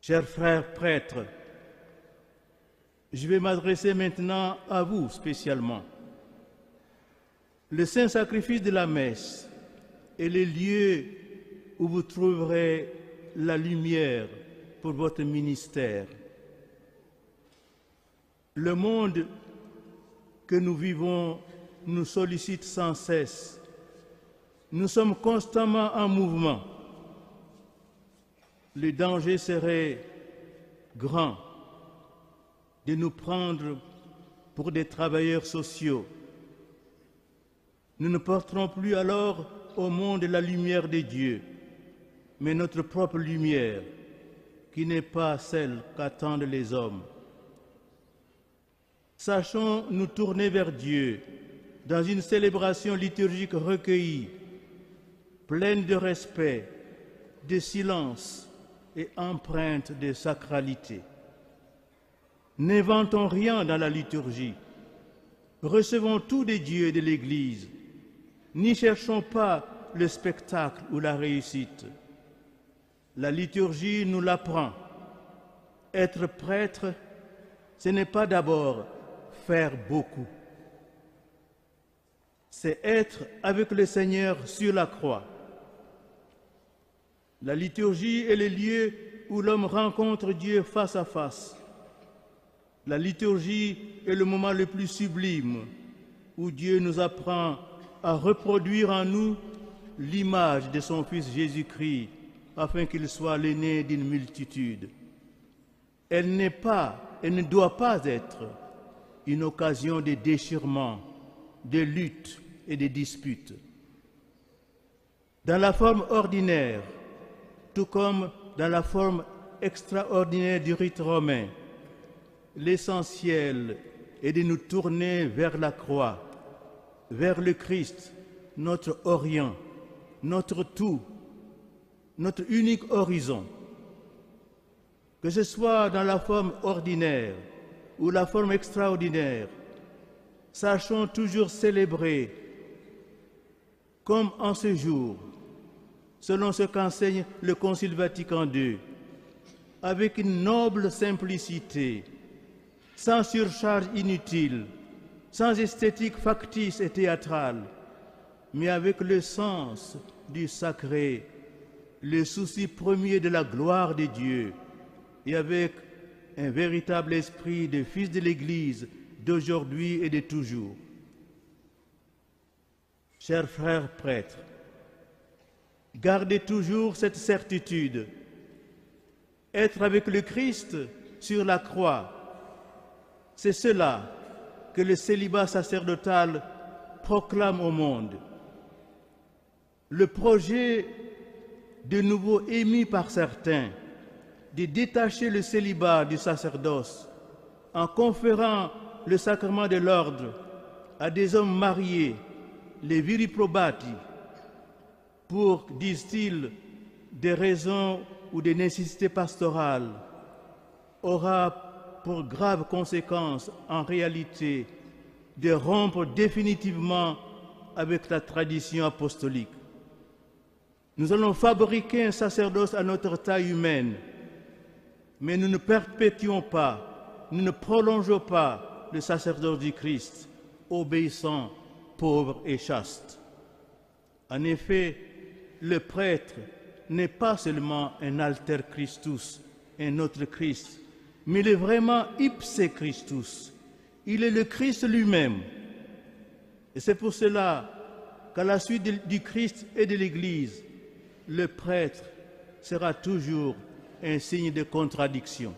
Chers frères prêtres, je vais m'adresser maintenant à vous spécialement. Le saint sacrifice de la messe est le lieu où vous trouverez la lumière pour votre ministère. Le monde que nous vivons nous sollicite sans cesse. Nous sommes constamment en mouvement. Le danger serait grand de nous prendre pour des travailleurs sociaux. Nous ne porterons plus alors au monde la lumière de Dieu, mais notre propre lumière, qui n'est pas celle qu'attendent les hommes. Sachons nous tourner vers Dieu dans une célébration liturgique recueillie, pleine de respect, de silence et empreinte de sacralité. N'inventons rien dans la liturgie. Recevons tout des dieux et de l'Église. N'y cherchons pas le spectacle ou la réussite. La liturgie nous l'apprend. Être prêtre, ce n'est pas d'abord faire beaucoup. C'est être avec le Seigneur sur la croix. La liturgie est le lieu où l'homme rencontre Dieu face à face. La liturgie est le moment le plus sublime où Dieu nous apprend à reproduire en nous l'image de son Fils Jésus-Christ afin qu'il soit l'aîné d'une multitude. Elle n'est pas, elle ne doit pas être une occasion de déchirement, de lutte et de disputes. Dans la forme ordinaire, tout comme dans la forme extraordinaire du rite romain, l'essentiel est de nous tourner vers la croix, vers le Christ, notre Orient, notre tout, notre unique horizon. Que ce soit dans la forme ordinaire ou la forme extraordinaire, sachons toujours célébrer, comme en ce jour, selon ce qu'enseigne le Concile Vatican II, avec une noble simplicité, sans surcharge inutile, sans esthétique factice et théâtrale, mais avec le sens du sacré, le souci premier de la gloire de Dieu, et avec un véritable esprit de fils de l'Église d'aujourd'hui et de toujours. Chers frères prêtres, gardez toujours cette certitude. Être avec le Christ sur la croix, c'est cela que le célibat sacerdotal proclame au monde. Le projet de nouveau émis par certains de détacher le célibat du sacerdoce en conférant le sacrement de l'ordre à des hommes mariés, les viri probati, pour, disent-ils, des raisons ou des nécessités pastorales, aura pour grave conséquence, en réalité, de rompre définitivement avec la tradition apostolique. Nous allons fabriquer un sacerdoce à notre taille humaine, mais nous ne perpétuons pas, nous ne prolongeons pas le sacerdoce du Christ, obéissant, pauvre et chaste. En effet, le prêtre n'est pas seulement un alter Christus, un autre Christ, mais il est vraiment ipse Christus. Il est le Christ lui-même. Et c'est pour cela qu'à la suite du Christ et de l'Église, le prêtre sera toujours un signe de contradiction.